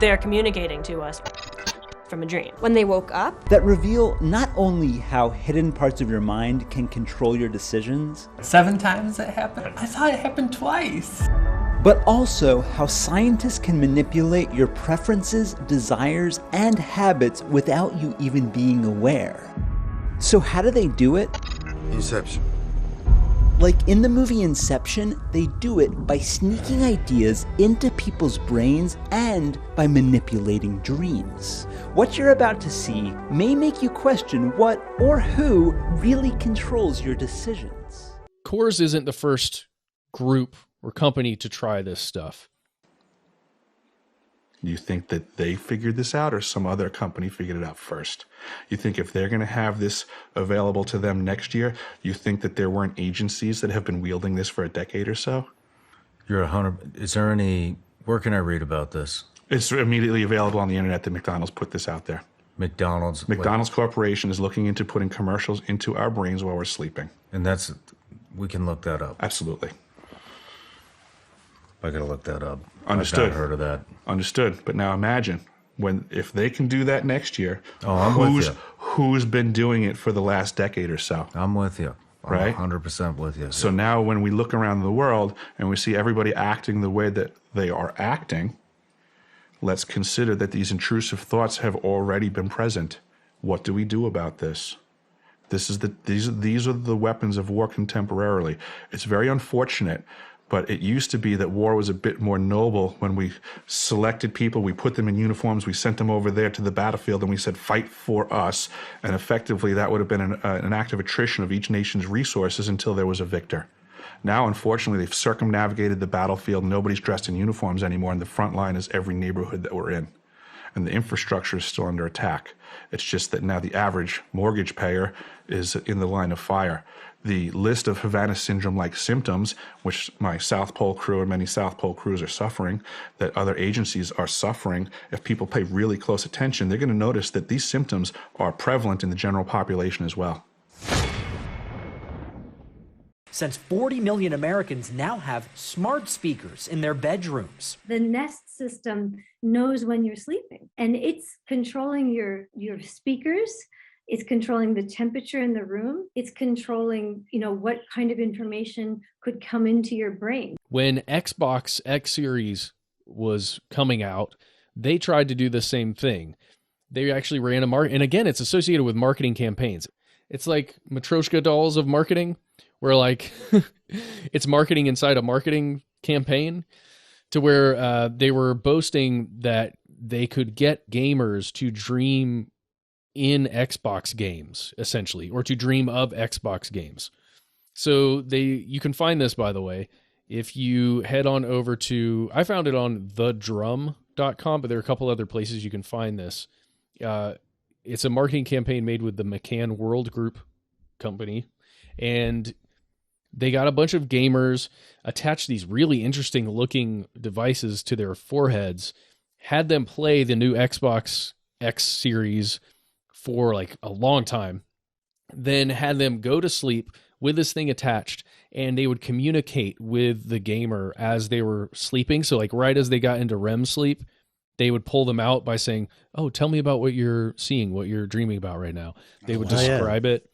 They're communicating to us from a dream. When they woke up, that reveal not only how hidden parts of your mind can control your decisions, 7 times it happened? I thought it happened twice. but also how scientists can manipulate your preferences, desires, and habits without you even being aware. So how do they do it? Inception. Like in the movie Inception, they do it by sneaking ideas into people's brains and by manipulating dreams. What you're about to see may make you question what or who really controls your decisions. Coors isn't the first group or company to try this stuff. You think that they figured this out or some other company figured it out first? You think if they're going to have this available to them next year, you think that there weren't agencies that have been wielding this for a decade or so? You're 100. Is there any, where can I read about this? It's immediately available on the internet that McDonald's put this out there. McDonald's Corporation is looking into putting commercials into our brains while we're sleeping. And we can look that up. Absolutely. I gotta look that up. Understood. I've not heard of that. Understood. But now imagine if they can do that next year. Oh, I'm with you. Who's been doing it for the last decade or so? I'm with you. I'm right? 100% with you. So now when we look around the world and we see everybody acting the way that they are acting, let's consider that these intrusive thoughts have already been present. What do we do about this? These are the weapons of war contemporarily. It's very unfortunate, but it used to be that war was a bit more noble when we selected people, we put them in uniforms, we sent them over there to the battlefield, and we said, fight for us. And effectively, that would have been an act of attrition of each nation's resources until there was a victor. Now, unfortunately, they've circumnavigated the battlefield. Nobody's dressed in uniforms anymore, and the front line is every neighborhood that we're in. And the infrastructure is still under attack. It's just that now the average mortgage payer is in the line of fire. The list of Havana syndrome-like symptoms, which my South Pole crew and many South Pole crews are suffering, that other agencies are suffering, if people pay really close attention, they're going to notice that these symptoms are prevalent in the general population as well. Since 40 million Americans now have smart speakers in their bedrooms. The Nest system knows when you're sleeping, and it's controlling your speakers. It's controlling the temperature in the room. It's controlling, what kind of information could come into your brain. When Xbox X Series was coming out, they tried to do the same thing. They actually ran and again, it's associated with marketing campaigns. It's like Matryoshka dolls of marketing, where it's marketing inside a marketing campaign, to where they were boasting that they could get gamers to dream in Xbox games, essentially, or to dream of Xbox games. So you can find this, by the way, if you head on over to, I found it on thedrum.com, but there are a couple other places you can find this. It's a marketing campaign made with the McCann World Group company, and they got a bunch of gamers, attached these really interesting looking devices to their foreheads, had them play the new Xbox X Series for a long time, then had them go to sleep with this thing attached, and they would communicate with the gamer as they were sleeping. So right as they got into REM sleep, they would pull them out by saying, "Oh, tell me about what you're seeing, what you're dreaming about right now." They would describe it.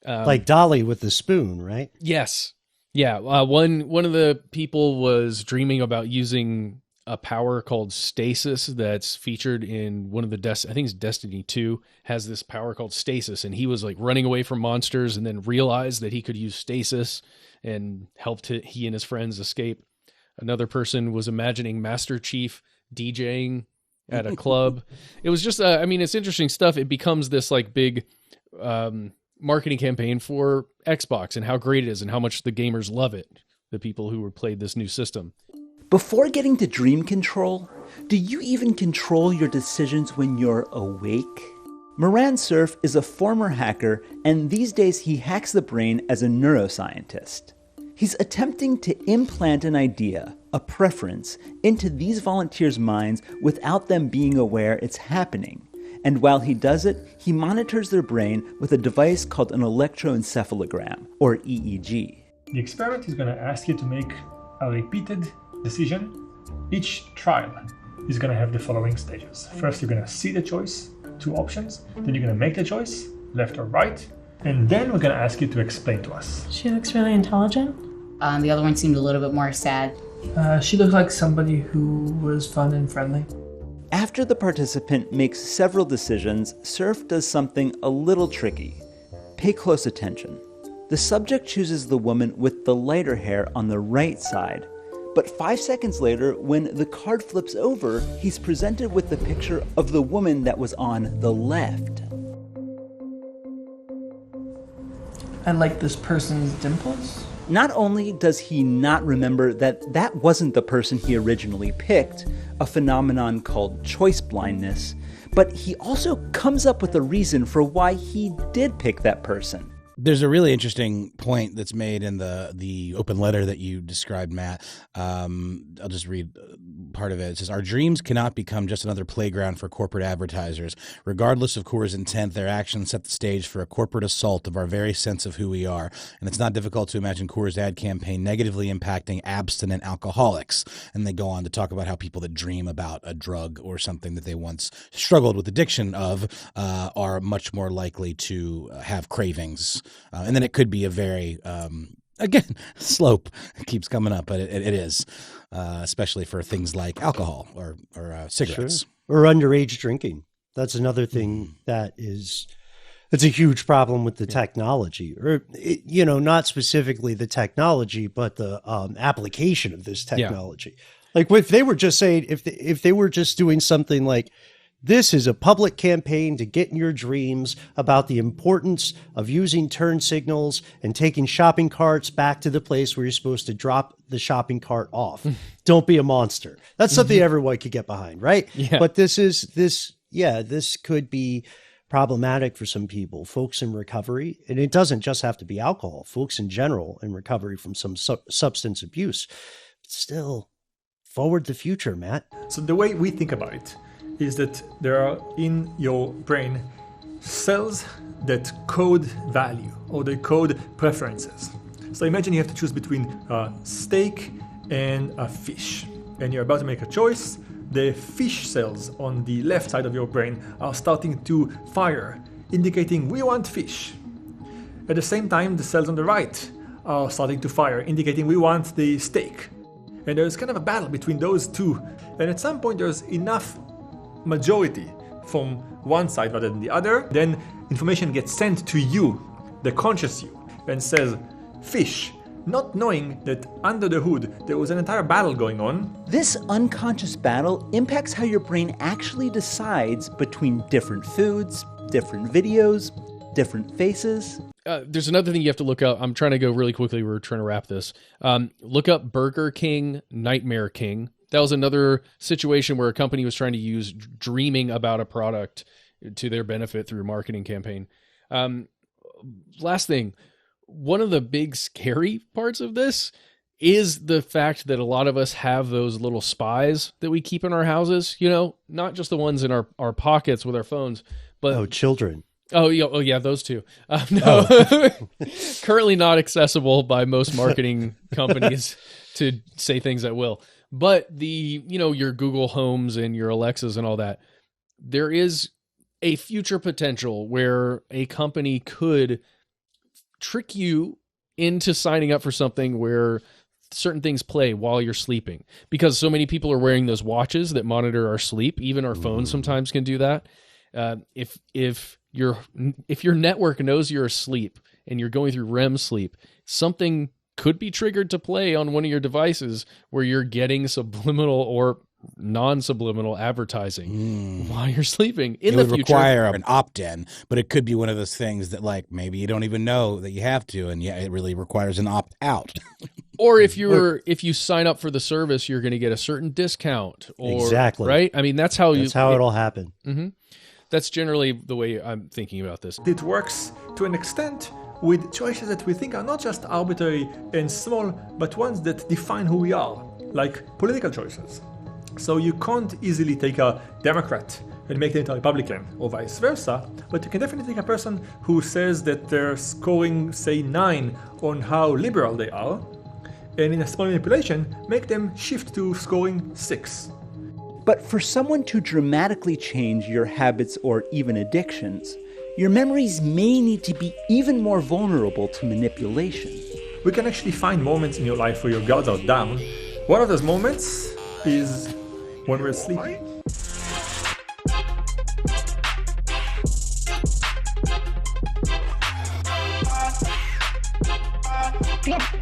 Like Dolly with the spoon, right? Yes. Yeah. One of the people was dreaming about using a power called stasis that's featured in one of the I think it's Destiny 2 has this power called stasis, and he was running away from monsters and then realized that he could use stasis and helped he and his friends escape. Another person was imagining Master Chief DJing at a club. It was just it's interesting stuff. It becomes this big marketing campaign for Xbox and how great it is and how much the gamers love it, the people who played this new system. Before getting to dream control, do you even control your decisions when you're awake? Moran Cerf is a former hacker, and these days he hacks the brain as a neuroscientist. He's attempting to implant an idea, a preference, into these volunteers' minds without them being aware it's happening. And while he does it, he monitors their brain with a device called an electroencephalogram, or EEG. The experiment is going to ask you to make a repeated decision each trial. is going to have the following stages. First, you're going to see the choice, 2 options. Then you're going to make the choice, left or right. And then we're going to ask you to explain to us. She looks really intelligent. The other one seemed a little bit more sad. She looked like somebody who was fun and friendly. After the participant makes several decisions, Surf does something a little tricky. Pay close attention. The subject chooses the woman with the lighter hair on the right side. But 5 seconds later, when the card flips over, he's presented with the picture of the woman that was on the left. I like this person's dimples. Not only does he not remember that that wasn't the person he originally picked, a phenomenon called choice blindness, but he also comes up with a reason for why he did pick that person. There's a really interesting point that's made in the open letter that you described, Matt. I'll just read part of it. It says, "Our dreams cannot become just another playground for corporate advertisers. Regardless of Coors' intent, their actions set the stage for a corporate assault of our very sense of who we are. And it's not difficult to imagine Coors' ad campaign negatively impacting abstinent alcoholics." And they go on to talk about how people that dream about a drug or something that they once struggled with addiction of are much more likely to have cravings. And then it could be a very, again, slope keeps coming up, but it is, especially for things like alcohol or cigarettes. Sure. Or underage drinking. That's another thing that it's a huge problem with the technology, or, not specifically the technology, but the application of this technology. Yeah. Like if they were just saying, if they were just doing something like, this is a public campaign to get in your dreams about the importance of using turn signals and taking shopping carts back to the place where you're supposed to drop the shopping cart off. Don't be a monster. That's something everyone could get behind, right? Yeah. But this could be problematic for some people, folks in recovery. And it doesn't just have to be alcohol, folks in general in recovery from some substance abuse. But still, forward the future, Matt. So the way we think about it is that there are in your brain cells that code value or they code preferences. So imagine you have to choose between a steak and a fish, and you're about to make a choice. The fish cells on the left side of your brain are starting to fire, indicating we want fish. At the same time, the cells on the right are starting to fire, indicating we want the steak. And there's kind of a battle between those two. And at some point, there's enough majority from one side rather than the other, then information gets sent to you, the conscious you, and says fish, not knowing that under the hood there was an entire battle going on. This unconscious battle impacts how your brain actually decides between different foods, different videos, different faces. There's another thing you have to look up. I'm trying to go really quickly. We're trying to wrap this. Look up Burger King Nightmare King. That was another situation where a company was trying to use dreaming about a product to their benefit through a marketing campaign. Last thing, one of the big scary parts of this is the fact that a lot of us have those little spies that we keep in our houses, not just the ones in our pockets with our phones, but children. Oh yeah, those two. No, currently not accessible by most marketing companies to say things at will. But your Google Homes and your Alexas and all that, there is a future potential where a company could trick you into signing up for something where certain things play while you're sleeping, because so many people are wearing those watches that monitor our sleep. Even our phones sometimes can do that. If your network knows you're asleep and you're going through REM sleep, something could be triggered to play on one of your devices where you're getting subliminal or non-subliminal advertising while you're sleeping. In the future, it would require an opt-in, but it could be one of those things that maybe you don't even know that you have to, and it really requires an opt-out. Or if you sign up for the service, you're going to get a certain discount. Exactly. Right? I mean, that's how it'll happen. Mm-hmm. That's generally the way I'm thinking about this. It works to an extent with choices that we think are not just arbitrary and small, but ones that define who we are, like political choices. So you can't easily take a Democrat and make them into a Republican, or vice versa, but you can definitely take a person who says that they're scoring, say, 9 on how liberal they are, and in a small manipulation, make them shift to scoring 6. But for someone to dramatically change your habits or even addictions, your memories may need to be even more vulnerable to manipulation. We can actually find moments in your life where your guards are down. One of those moments is when we're sleeping. Yeah.